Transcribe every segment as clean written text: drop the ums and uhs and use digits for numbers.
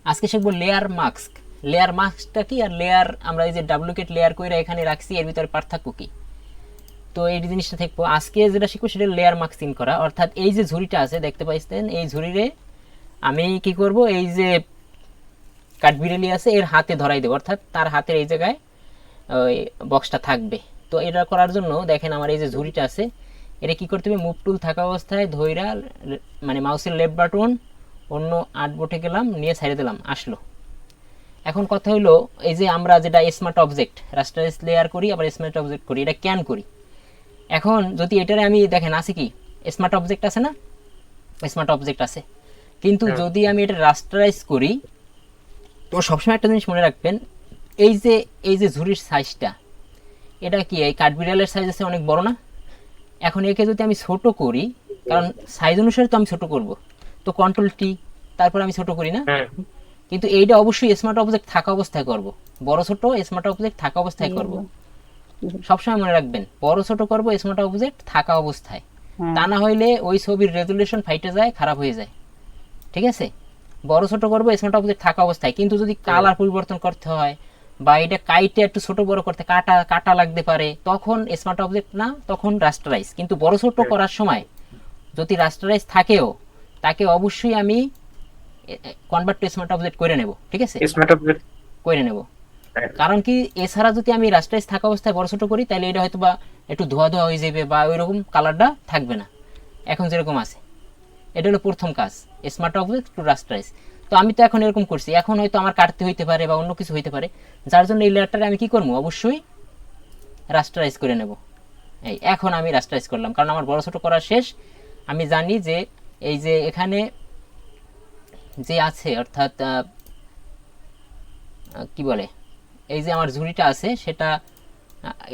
আজকে শিখবো layer mask. Layer মাস্কটা কি আর লেয়ার আমরা এই যে ডুপ্লিকেট লেয়ার কইরা এখানে রাখছি এর ভিতরে পার্থক্য কি, তো এই জিনিসটা দেখবো। আজকে যেটা শিখবো সেটা লেয়ার মাস্কিং করা, অর্থাৎ এই যে ঝুড়িটা আছে দেখতে পাইছেন, এই ঝুড়িরে আমি কি করব, এই যে কাঠবিড়ালি আছে এর হাতে ধরাই দেবো, অর্থাৎ তার হাতের এই জায়গায় ওই বক্সটা থাকবে। তো এটা করার জন্য দেখেন আমার এই যে ঝুড়িটা আছে এটা কি করতে হবে, মুভ টুল থাকা অবস্থায় ধইরা মানে মাউসের লেফট বাটন অন্য 8 বোটে গেলাম, নিয়ে ছাড়িয়ে দিলাম, আসলো। এখন কথা হলো এই যে আমরা যেটা স্মার্ট অবজেক্ট রাস্টারাইজ লেয়ার করি আবার স্মার্ট অবজেক্ট করি, এটা ক্যান করি। এখন যদি এটারে আমি দেখেন আছে কি স্মার্ট অবজেক্ট আছে না, স্মার্ট অবজেক্ট আছে, কিন্তু যদি আমি এটা রাস্টারাইজ করি তো সবসময় একটা জিনিস মনে রাখবেন, এই যে ঝুড়ির সাইজটা এটা কি এই কাঠবিড়ালের সাইজ আছে অনেক বড় না। এখন একে যদি আমি ছোট করি, কারণ সাইজ অনুসারে তো আমি ছোট করব, তো কন্ট্রোল টি তারপর আমি ছোট করি না, কিন্তু এইটা অবশ্যই স্মার্ট অবজেক্ট থাকা অবস্থায় করব। বড় ছোট স্মার্ট অবজেক্ট থাকা অবস্থায় করব, সবসময় মনে রাখবেন বড় ছোট করব স্মার্ট অবজেক্ট থাকা অবস্থায়, তা না হইলে ওই ছবির রেজুলেশন ফাইটে যায়, খারাপ হয়ে যায়। ঠিক আছে, বড় ছোট করব স্মার্ট অবজেক্ট থাকা অবস্থায়, কিন্তু যদি কালার পরিবর্তন করতে হয় বা এটা কাইটে একটু ছোট বড় করতে কাটা কাটা লাগতে পারে, তখন স্মার্ট অবজেক্ট না, তখন রাস্টারাইজ। কিন্তু বড় ছোট করার সময় যদি রাস্টারাইজ থাকেও তাকে অবশ্যই আমি কনভার্ট টু স্মার্ট অবজেক্ট করে নেব। ঠিক আছে, স্মার্ট অবজেক্ট করে নেব। কারণ কি এছাড়া যদি আমি রাস্টারাইজ থাকা অবস্থায় বড় ছোট করি তাহলে এটা হয়তো বা একটু ধোয়া ধোয়া হয়ে যাবে বা ওই রকম কালারটা থাকবে না এখন যেরকম আছে। এটা হলো প্রথম কাজ, স্মার্ট অবজেক্ট টু রাস্টারাইজ। তো আমি তো এখন এরকম করছি, এখন হয়তো আমার কাটতে হইতে পারে বা অন্য কিছু হইতে পারে, যার জন্য এই লেয়ারটারে আমি কি করবো, অবশ্যই রাস্টারাইজ করে নেব। এই এখন আমি রাস্টারাইজ করলাম, কারণ আমার বড় ছোট করা শেষ। আমি জানি যে এই যে এখানে যে আছে, অর্থাৎ কি বলে, এই যে আমার ঝুড়িটা আছে সেটা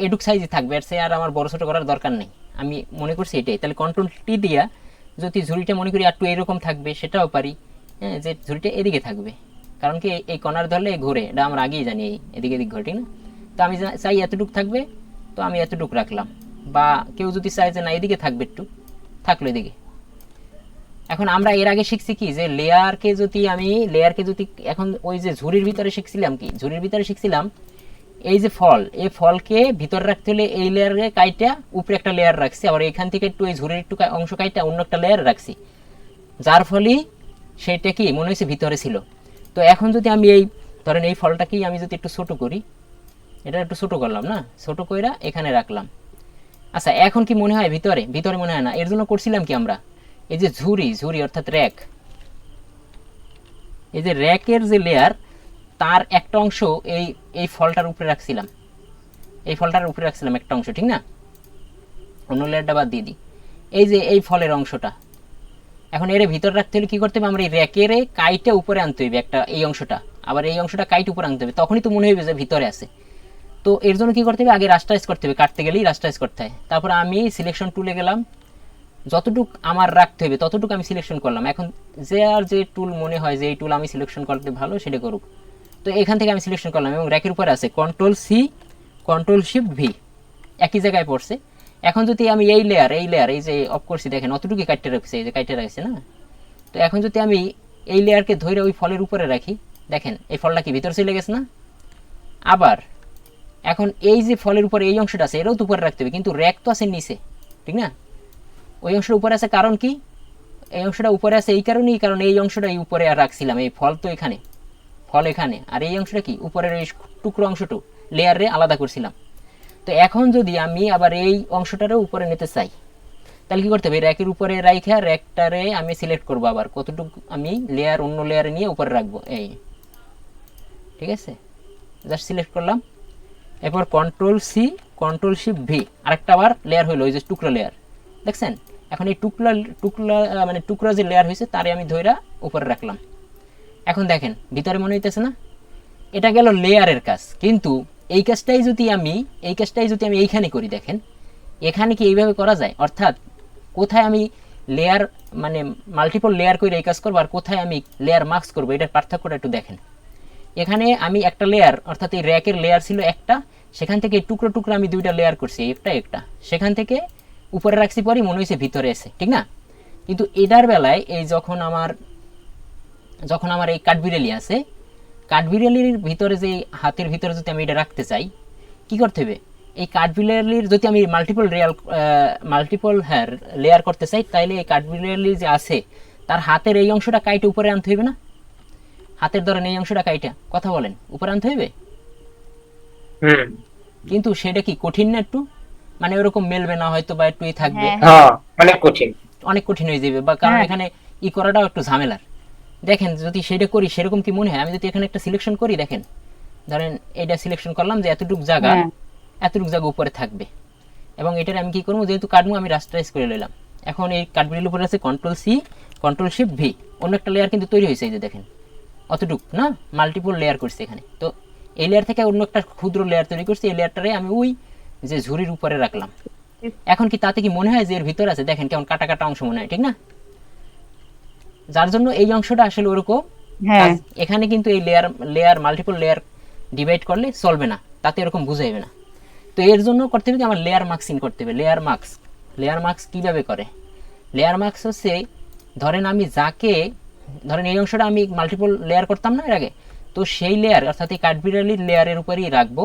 এডুক সাইজে থাকবে, আর সে আর আমার বড় ছোট করার দরকার নেই, আমি মনে করছি এটাই। তাহলে কন্ট্রোল টি দিয়া যদি ঝুড়িটা মনে করি একটু এরকম থাকবে সেটাও পারি, হ্যাঁ, যে ঝুড়িটা এদিকে থাকবে, কারণ কি এই কর্নার ধরলে ঘুরে, এটা আমরা আগেই জানি এদিকে এদিক ঘুরে, ঠিক না। তো আমি চাই এতটুক থাকবে, তো আমি এতটুক রাখলাম, বা কেউ যদি চায় যে না এদিকে থাকবে একটু, থাকলো এদিকে। এখন আমরা এর আগে শিখছি কি যে লেয়ারকে যদি এখন ওই যে ঝুড়ির ভিতরে শিখছিলাম কি, ঝুড়ির ভিতরে শিখছিলাম এই যে ফল, এই ফলকে ভিতরে রাখতে হলে এই লেয়ারে কাইটা উপরে একটা লেয়ার রাখছি, আবার এখান থেকে একটু এই ঝুড়ির একটু অংশ কাইটা অন্য একটা লেয়ার রাখছি, যার ফলে সেটা কি মনে হয়েছে ভিতরে ছিল। তো এখন যদি আমি এই ধরেন এই ফলটাকেই আমি যদি একটু ছোট করি, এটা একটু ছোট করলাম না, ছোট কইরা এখানে রাখলাম। আচ্ছা এখন কি মনে হয় ভিতরে, ভিতরে মনে হয় না, এর জন্য করছিলাম কি আমরা এই যে ঝুড়ি অর্থাৎ র্যাক, এই যে র্যাকের যে লেয়ার তার একটা অংশ এই এই ফলটার উপরে রাখছিলাম, এই ফলটার উপরে রাখছিলাম একটা অংশ, ঠিক না। অন্য লেয়ারটা বাদ দিয়ে দিই, এই যে এই ফলের অংশটা, এখন এর ভিতরে রাখতে হলে কি করতে হবে, আমরা এই র্যাকের কাইটা উপরে আনতে হবে একটা, এই অংশটা আবার এই অংশটা কাইট উপরে আনতে হবে, তখনই তো মনে হবে যে ভিতরে আছে। তো এর জন্য কি করতে হবে, আগে রাস্টারাইজ করতে হবে, কাটতে গেলেই রাস্টারাইজ করতে হয়। তারপর আমি সিলেকশন টুলে গেলাম, যতটুক আমার রাখতে হবে ততটুকু আমি সিলেকশন করলাম। এখন যে আর যে টুল মনে হয় যে এই টুল আমি সিলেকশন করতে ভালো সেটা করুক, তো এখান থেকে আমি সিলেকশন করলাম এবং র্যাকের উপরে আছে control C control shift V, একই জায়গায় পড়ছে। এখন যদি আমি এই লেয়ার এই যে অফ করছি দেখেন অতটুকু কাটতে রাখছে, এই যে কাটতে রাখছে না। তো এখন যদি আমি এই লেয়ারকে ধরে ওই ফলের উপরে রাখি, দেখেন এই ফলটা কি ভিতরে চলে গেছে না। আবার এখন এই যে ফলের উপরে এই অংশটা আছে এটাও তো উপরে রাখতে হবে, কিন্তু র্যাক তো আছে নিচে, ঠিক না। ওই অংশটা উপরে আছে কারণ কি, এই অংশটা উপরে আছে এই কারণেই, কারণ এই অংশটা এই উপরে আর রাখছিলাম, এই ফল তো এখানে, ফল এখানে, আর এই অংশটা কি উপরের এই টুকরো অংশটু লেয়ারে আলাদা করছিলাম। তো এখন যদি আমি আবার এই অংশটারও উপরে নিতে চাই তাহলে কি করতে হবে, র্যাকের উপরে রাইখা র্যাকটারে আমি সিলেক্ট করবো, আবার কতটুকু আমি লেয়ার অন্য লেয়ারে নিয়ে উপরে রাখবো, এই ঠিক আছে, জাস্ট সিলেক্ট করলাম। এরপর control C control shift V, আরেকটা আবার লেয়ার হইলো ওই যে টুকরো লেয়ার, দেখছেন। এখন এই টুকরা যে লেয়ার হয়েছে তারে আমি ধইরা উপরে রাখলাম। এখন দেখেন ভিতরে মনে হইতেছে না, এটা গেল লেয়ারের কাজ। কিন্তু এই কাজটাই যদি আমি এইখানে করি, দেখেন এখানে কি এইভাবে করা যায়, অর্থাৎ কোথায় আমি লেয়ার মানে মাল্টিপল লেয়ার করে এই কাজ করবো আর কোথায় আমি লেয়ার মাস্ক করবো, এটার পার্থক্যটা একটু দেখেন। এখানে আমি একটা লেয়ার অর্থাৎ এই র্যাকের লেয়ার ছিল একটা, সেখান থেকে টুকরো টুকরো আমি দুইটা লেয়ার করছি, একটা সেখান থেকে উপরে রাখছি, পরে মনে হয়েছে ভিতরে আছে, ঠিক না। কিন্তু এটার বেলায় এই যখন আমার যখন আমার এই কাঠবিড়ালি আছে, কাঠবিড়ালির ভিতরে যে হাতের ভিতরে যদি আমি এটা রাখতে চাই, কি করতে হবে, এই কাঠবিড়ালির যদি আমি মাল্টিপল লেয়ার করতে চাই, তাইলে এই কাঠবিড়ালি যে আছে তার হাতের এই অংশটা কাইটে উপরে আনতে হইবে না? হাতের ধরেন এই অংশটা কাইটা, কথা বলেন, উপরে আনতে হইবে। কিন্তু সেটা কি কঠিন না একটু? মানে ওরকম মেলবে না হয়তো, বা একটু থাকবে, অনেক কঠিন হয়ে যাবে, বা কারণ এখানে করাটাও একটু ঝামেলার। দেখেন যদি সেটা করি সেরকম কি মনে হয়? আমি যদি এখানে একটা সিলেকশন করি, দেখেন ধরেন এটা সিলেকশন করলাম যে এতটুকু জায়গা উপরে থাকবে, এবং এটার আমি কি করবো, যেহেতু কাটবো আমি রাস্টারাইজ করে নিলাম। এখন এই কাঠবিড়ালির উপরে আছে কন্ট্রোল-C কন্ট্রোল-Shift-V, অন্য একটা লেয়ার কিন্তু তৈরি হয়েছে, এই যে দেখেন অতটুকু না, মাল্টিপল লেয়ার করছে এখানে। তো এই লেয়ার থেকে অন্য একটা ক্ষুদ্র লেয়ার তৈরি করছি, এই লেয়ারটারে আমি ওই যে ঝুড়ির উপরে রাখলাম। এখন কি তাতে কি মনে হয় যে এর ভিতরে আছে? দেখেন কেমন কাটা কাটা অংশ মনে হয়, ঠিক না? যার জন্য এই অংশটা আসলে ওরকম, এখানে কিন্তু এই মাল্টিপল লেয়ার ডিভাইড করলে চলবে না, তাতে এরকম বুঝাইবে না। তো এর জন্য করতে হবে কি, আমার লেয়ার মার্কসিং করতে হবে। লেয়ার মার্কস কিভাবে করে? লেয়ার মার্কস হচ্ছে, ধরেন আমি ধরেন এই অংশটা আমি মাল্টিপল লেয়ার করতাম না এর আগে, তো সেই লেয়ার অর্থাৎ এই কাঠবিড়ালির লেয়ারের উপরেই রাখবো।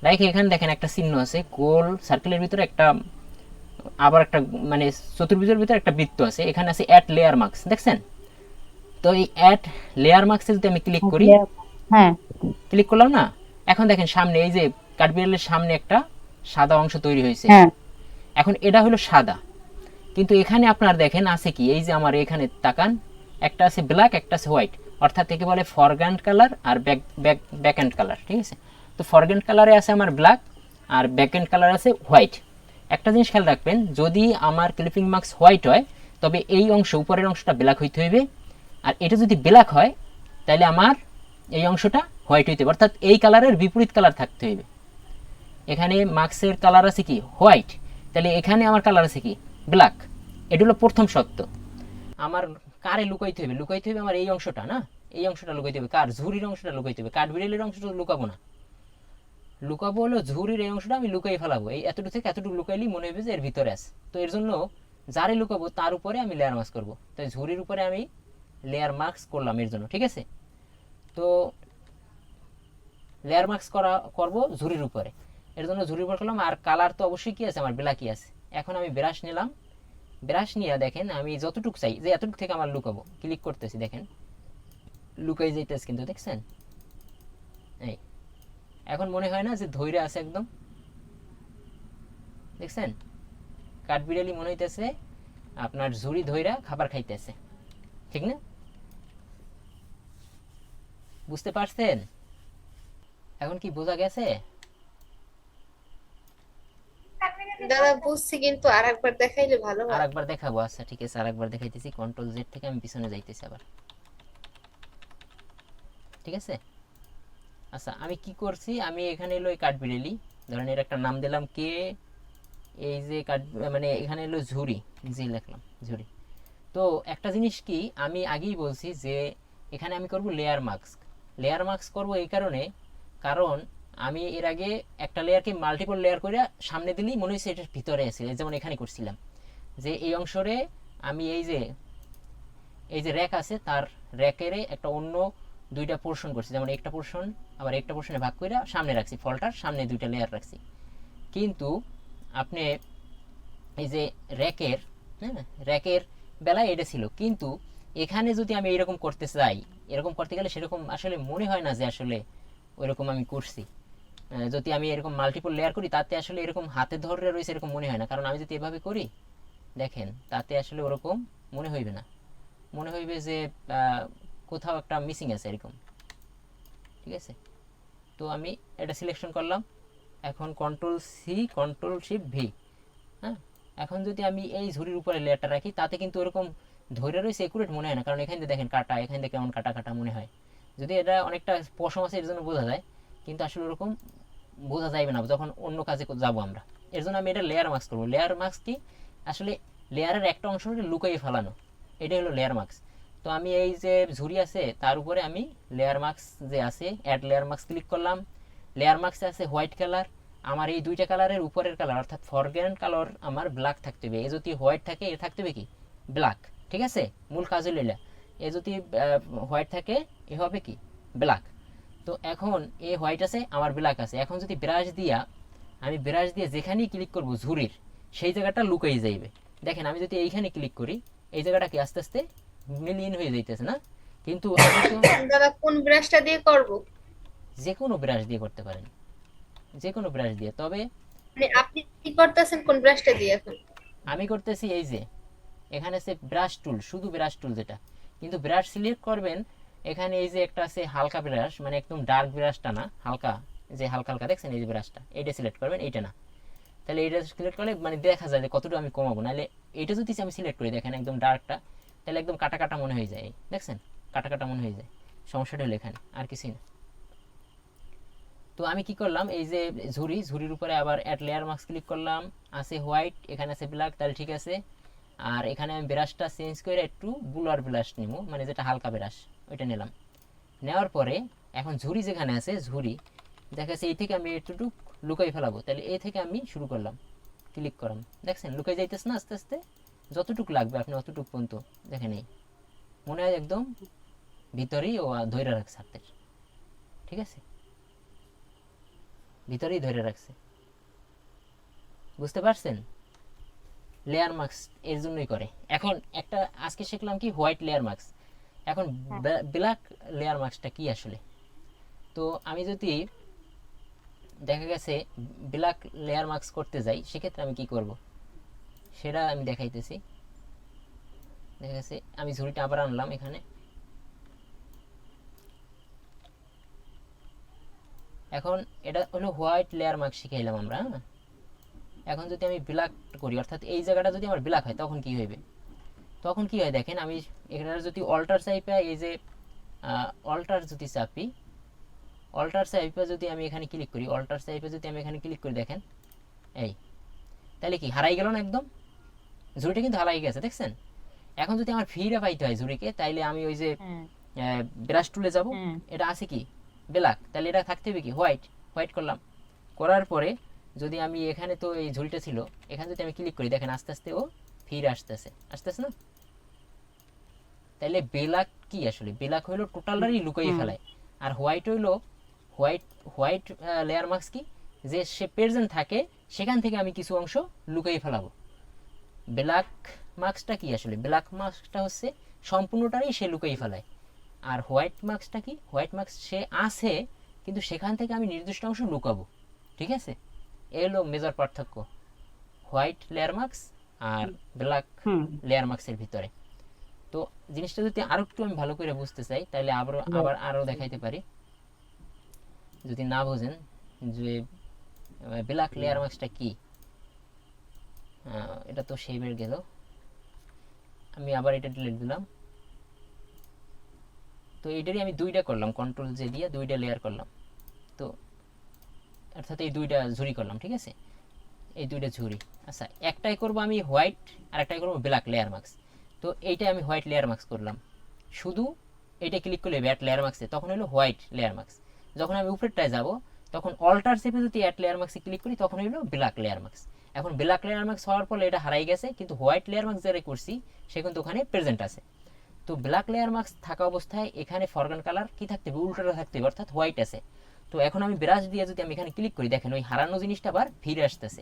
রাখে এখানে দেখেন একটা চিহ্ন আছে, গোল সার্কেলের ভিতরে একটা, আবার একটা মানে চতুর্ভুজের ভিতরে একটা বৃত্ত আছে, এখানে আছে অ্যাড লেয়ার মার্কস, দেখছেন? তো এই অ্যাড লেয়ার মার্কসে যদি আমি ক্লিক করি, ক্লিক করলাম না, এখন দেখেন সামনে এই যে কাঠবিড়ালির সামনে একটা সাদা অংশ তৈরি হয়েছে। এখন এটা হলো সাদা, কিন্তু এখানে আপনার দেখেন আছে কি, এই যে আমার এখানে তাকান, একটা আছে ব্ল্যাক, একটা আছে হোয়াইট, অর্থাৎ একে বলে ফরগ্রাউন্ড কালার আর ব্যাকএন্ড কালার, ঠিক আছে? তো ফরগ্রাউন্ড কালারে আছে আমার ব্ল্যাক, আর ব্যাকএন্ড কালার আছে হোয়াইট। একটা জিনিস খেয়াল রাখবেন, যদি আমার ক্লিপিং মার্কস হোয়াইট হয়, তবে এই অংশ উপরের অংশটা ব্ল্যাক হইতে হইবে, আর এটা যদি ব্ল্যাক হয় তাহলে আমার এই অংশটা হোয়াইট হইতে হবে, অর্থাৎ এই কালারের বিপরীত কালার থাকতে হইবে। এখানে মার্কসের কালার আছে কি হোয়াইট, তাহলে এখানে আমার কালার আছে কি ব্ল্যাক। এটা হলো প্রথম সত্য। আমার কারে লুকাইতে হবে? লুকাইতে হবে আমার এই অংশটা, না এই অংশটা লুকাইতে হবে। কার? ঝুরির অংশটা লুকাইতে হবে, কাঠবিড়ালির অংশটা লুকাবো না। লুকাবো হলো ঝুরির এই অংশটা আমি লুকাই ফেলাবো, এই এতটুকু থেকে এতটুকু লুকাইলেই মনে হবে যে এর ভিতরে আছে। তো এর জন্য যারে লুকাবো তার উপরে আমি লেয়ার মার্কস করবো, তাই ঝুরির উপরে আমি লেয়ার মার্কস করলাম এর জন্য, ঠিক আছে? তো লেয়ার মার্কস করবো ঝুরির উপরে, এর জন্য ঝুরির উপর করলাম। আর কালার তো অবশ্যই কি আছে, আমার ব্ল্যাকই আছে। এখন আমি ব্রাশ নিলাম, ব্রাশ নিয়ে দেখেন আমি যতটুকু চাই যে এতটুকু থেকে আমার লুকাবো, ক্লিক করতেছি, দেখেন লুকাই যাইতেছে কিন্তু, দেখছেন? এই এখন মনে হয় না যে ধৈর্য আছে একদম, দেখছেন? কাঠবিড়ালি মনে হইতেছে আপনার ঝুড়ি ধৈরা খাবার খাইতেছে, ঠিক না? বুঝতে পারছেন? এখন কি বোঝা গেছে? দাদা বুঝছি, কিন্তু আরেকবার দেখাইলে ভালো হয়। আরেকবার দেখাবো, আচ্ছা ঠিক আছে, আরেকবার দেখাইতেছি। কন্ট্রোল-Z থেকে আমি পিছনে যাইতেছি আবার, ঠিক আছে? আচ্ছা আমি কি করছি, আমি এখানে এলো এই কাঠবিড়ালি, ধরেন এর একটা নাম দিলাম কে, এই যে মানে এখানে এলো ঝুড়ি, জি লিখলাম ঝুড়ি। তো একটা জিনিস কি, আমি আগেই বলছি যে এখানে আমি করব লেয়ার মার্কস। লেয়ার মার্কস করব এই কারণে, কারণ আমি এর আগে একটা লেয়ারকে মাল্টিপল লেয়ার করে সামনে দিলেই মনে হচ্ছে এটার ভিতরে আছে, যেমন এখানে করছিলাম যে এই অংশরে আমি এই যে র্যাক আছে তার র্যাকের একটা অন্য দুইটা পোর্শন করছি, যেমন একটা পোর্শন আবার একটা পোর্শনে ভাগ করে সামনে রাখছি, ফলটার সামনে দুইটা লেয়ার রাখছি। কিন্তু আপনি এই যে র্যাকের, হ্যাঁ র্যাকের বেলায় এটা ছিল, কিন্তু এখানে যদি আমি এরকম করতে চাই, এরকম করতে গেলে সেরকম আসলে মনে হয় না যে আসলে ওইরকম আমি করছি। যদি আমি এরকম মাল্টিপল লেয়ার করি তাতে আসলে এরকম হাতে ধরে রয়েছে এরকম মনে হয় না, কারণ আমি যদি এভাবে করি দেখেন তাতে আসলে ওরকম মনে হইবে না, মনে হইবে যে কোথাও একটা মিসিং আছে এরকম, ঠিক আছে? তো আমি এটা সিলেকশন করলাম, এখন কন্ট্রোল-C কন্ট্রোল-Shift-V, হ্যাঁ। এখন যদি আমি এই ঝুড়ির উপরে লেয়ারটা রাখি তাতে কিন্তু ওরকম ধৈর্য রয়েছে একুরেট মনে হয় না, কারণ এখান থেকে দেখেন কাটা, এখান থেকে কেমন কাটা কাটা মনে হয়। যদি এটা অনেকটা পশম আছে এর জন্য বোঝা যায়, কিন্তু আসলে ওরকম বোঝা যাবে না যখন অন্য কাজে যাব আমরা। এর জন্য আমি এটা লেয়ার মার্কস করবো। লেয়ার মার্কস কি, আসলে লেয়ারের একটা অংশ লুকাইয়ে ফেলানো, এটাই হলো লেয়ার মার্কস। তো আমি এই যে ঝুড়ি আছে তার উপরে আমি লেয়ার মার্কস যে আছে অ্যাড লেয়ার মার্কস ক্লিক করলাম। লেয়ার মার্কসে আছে হোয়াইট কালার, আমার এই দুইটা কালারের উপরের কালার অর্থাৎ ফরগ্রাউন্ড কালার আমার ব্ল্যাক থাকতে হবে, এই যদি হোয়াইট থাকে এর থাকতে হবে কি ব্ল্যাক, ঠিক আছে? মূল কাজ হলো এটা। এ যদি হোয়াইট থাকে এ হবে কি ব্ল্যাক। তো এখন এ হোয়াইট আছে আমার ব্ল্যাক আছে, এখন যদি আমি ব্রাশ দিয়ে যেখানেই ক্লিক করব ঝুরির সেই জায়গাটা লুকাই যাইবে। দেখেন আমি যদি এইখানে ক্লিক করি এই জায়গাটা কি আস্তে আস্তে মিলিয়ন হয়ে যাইতেছে না, কিন্তু আমি তো দাদা কোন ব্রাশটা দিয়ে করব? যে কোনো ব্রাশ দিয়ে করতে পারেন, যে কোনো ব্রাশ দিয়ে। তবে মানে আপনি কি করতেছেন কোন ব্রাশটা দিয়ে এখন? আমি করতেছি এই যে এখানে আছে ব্রাশ টুল, শুধু ব্রাশ টুল যেটা, কিন্তু ব্রাশ সিলেক্ট করবেন এখানে এই যে একটা আছে হালকা ব্রাশ, মানে একদম ডার্ক ব্রাশটা না, হালকা, যে হালকা হালকা দেখছেন এই যে ব্রাশটা, এইটা সিলেক্ট করবেন, এইটা না। তাহলে এইটা সিলেক্ট করলে মানে দেখা যায় যে কতটুকু আমি কমাবো, নাহলে এইটা যদি আমি সিলেক্ট করি দেখেন একদম ডার্কটা, তাহলে একদম কাটা কাটা মনে হয়ে যায়, দেখছেন কাটা কাটা মনে হয়ে যায়। সমস্যাটা হলো এখানে, আর কিছুই না। তো আমি কি করলাম, এই যে ঝুরির উপরে আবার অ্যাড লেয়ার মাস্ক ক্লিক করলাম, আছে হোয়াইট, এখানে আছে ব্ল্যাক, তাহলে ঠিক আছে। আর এখানে আমি ব্রাশটা চেঞ্জ করে একটু ব্লুয়ার ব্রাশ নিব, মানে যেটা হালকা ব্রাশ ওইটা নিলাম। নেওয়ার পরে এখন ঝুরি যেখানে আছে দেখা যাচ্ছে এই থেকে আমি একটু লুকাই ফেলাবো, তাহলে এই থেকে আমি শুরু করলাম, ক্লিক করলাম, দেখছেন লুকাই যাইতেছে না আস্তে আস্তে, যতটুকু লাগবে আপনি অতটুকু পর্যন্ত দেখে নেই, মনে হয় একদম ভিতরেই ও ধরে রাখছে হাতের, ঠিক আছে, ভিতরেই ধরে রাখছে, বুঝতে পারছেন? লেয়ার মাস্ক এর জন্যই করে। এখন একটা আজকে শিখলাম কি হোয়াইট লেয়ার মাস্ক, এখন ব্ল্যাক লেয়ার মাস্কটা কি আসলে। তো আমি যদি দেখা গেছে ব্ল্যাক লেয়ার মাস্ক করতে যাই সেক্ষেত্রে আমি কি করব সেটা আমি দেখাইতেছি। দেখা গেছে আমি ঝুড়িটা আবার আনলাম এখানে, এখন এটা হলো হোয়াইট লেয়ার মাস্ক শিখাইলাম আমরা। এখন যদি আমি ব্ল্যাক করি, অর্থাৎ এই জায়গাটা যদি আমার ব্ল্যাক হয় তখন কি হইবে, তখন কি হয় দেখেন, আমি এখানে যদি অল্টার চাইপা এই যে অল্টার যদি চাপি, অল্টার চাইপা যদি আমি এখানে ক্লিক করি, অল্টার চাইপা যদি আমি এখানে ক্লিক করি দেখেন এই, তাহলে কি হারাই গেল না একদম, ঝুড়িটা কিন্তু হারাই গেছে দেখছেন। এখন যদি আমার ফিরে পাইতে হয় ঝুড়িকে, তাইলে আমি ওই যে ব্রাশ টুলে যাব, এটা আছে কি ব্ল্যাক, তাহলে এটা থাকতে হবে কি হোয়াইট, হোয়াইট করলাম, করার পরে যদি আমি এখানে তো এই ঝুড়িটা ছিল, এখানে যদি আমি ক্লিক করি দেখেন আস্তে আস্তে ও ফিরে আসতেছে, আসতেছে না। তাইলে ব্ল্যাক কি আসলে, ব্ল্যাক হইলো টোটালটারই লুকাই ফেলায়, আর হোয়াইট হইলো হোয়াইট, হোয়াইট লেয়ার মাস্ক কি, যে সে প্রেজেন্ট থাকে সেখান থেকে আমি কিছু অংশ লুকাই ফেলাবো। ব্ল্যাক মাস্কটা কি আসলে, ব্ল্যাক মাস্কটা হচ্ছে সম্পূর্ণটারই সে লুকাই ফেলায়। আর হোয়াইট মাস্কটা কি, হোয়াইট মাস্ক সে আছে কিন্তু সেখান থেকে আমি নির্দিষ্ট অংশ লুকাবো, ঠিক আছে। এই হলো মেজর পার্থক্য হোয়াইট লেয়ার মাস্ক আর ব্ল্যাক লেয়ার মাস্কের ভিতরে। তো জিনিসটা যদি আরো একটু আমি ভালো করে বুঝতে চাই তাহলে আবার আরো দেখাইতে পারি, যদি না বোঝেন যে ব্ল্যাক লেয়ার মাস্কটা কি। এটা তো শেপের গেল, আমি আবার এটা ডিলিট দিলাম। তো এইটারই আমি দুইটা করলাম, কন্ট্রোল জে দিয়ে দুইটা লেয়ার করলাম, তো অর্থাৎ এই দুইটা ঝুরি করলাম, ঠিক আছে, এই দুইটা ঝুরি। আচ্ছা একটাই করব আমি হোয়াইট আর একটাই করবো ব্ল্যাক লেয়ার মাস্ক। তো এইটাই আমি হোয়াইট লেয়ার মাস্ক করলাম, শুধু এইটা ক্লিক করলে ব্যাট লেয়ার মাস্কে তখন হলো হোয়াইট লেয়ার মাস্ক। যখন আমি উপরেরটায় যাব তখন অল্টার চেপে যদি অ্যাড লেয়ার মাস্কে ক্লিক করি তখন হলো ব্ল্যাক লেয়ার মাস্ক। এখন ব্ল্যাক লেয়ার মাস্ক হওয়ার পরে এটা হারাই গেছে, কিন্তু হোয়াইট লেয়ার মাস্ক যারা করছি সে কিন্তু ওখানে প্রেজেন্ট আছে। তো ব্ল্যাক লেয়ার মাস্ক থাকা অবস্থায় এখানে ফরগ্রাউন্ড কালার কি থাকতে হবে, উল্টোটা থাকতে হবে, অর্থাৎ হোয়াইট আছে। তো এখন আমি ব্রাশ দিয়ে যদি আমি এখানে ক্লিক করি দেখেন ওই হারানো জিনিসটা আবার ফিরে আসতেছে।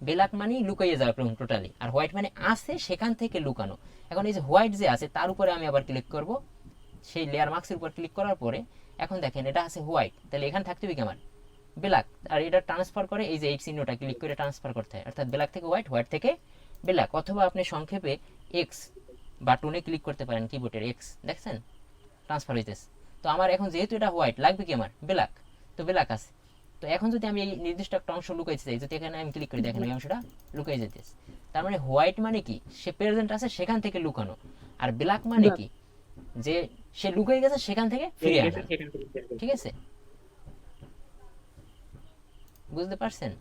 ব্ল্যাক মানেই লুকাইয়ে যাওয়া টোটালি, আর হোয়াইট মানে আছে সেখান থেকে লুকানো। এখন এই যে হোয়াইট যে আছে তার উপরে আমি আবার ক্লিক করব, সেই লেয়ার মাস্কের উপর ক্লিক করার পরে এখন দেখেন এটা আছে হোয়াইট, তাহলে এখানে থাকতে হবে কি আমার ব্ল্যাক, আর এটা ট্রান্সফার করে এই যে এই চিহ্নটা ক্লিক করে ট্রান্সফার করতে হয়, অর্থাৎ ব্ল্যাক থেকে হোয়াইট, হোয়াইট থেকে ব্ল্যাক। অথবা আপনি সংক্ষেপে এক্স বাটনে ক্লিক করতে পারেন, কিবোর্ডের এক্স দেখছেন ট্রান্সফার হইতেছে। তো আমার এখন যেহেতু এটা হোয়াইট লাগবে কি আমার ব্ল্যাক, তো ব্ল্যাক আছে। তো এখন যদি আমি এই নির্দিষ্ট একটা অংশ লুকাইতে চাই, যদি এখানে আমি ক্লিক করি দেখেন ওই অংশটা লুকাই যেতেছে। তার মানে হোয়াইট মানে কি সে প্রেজেন্ট আছে সেখান থেকে লুকানো, আর ব্ল্যাক মানে কি যে সে লুকাই গেছে সেখান থেকে ফিরে আসে, ঠিক আছে, বুঝতে পারছেন?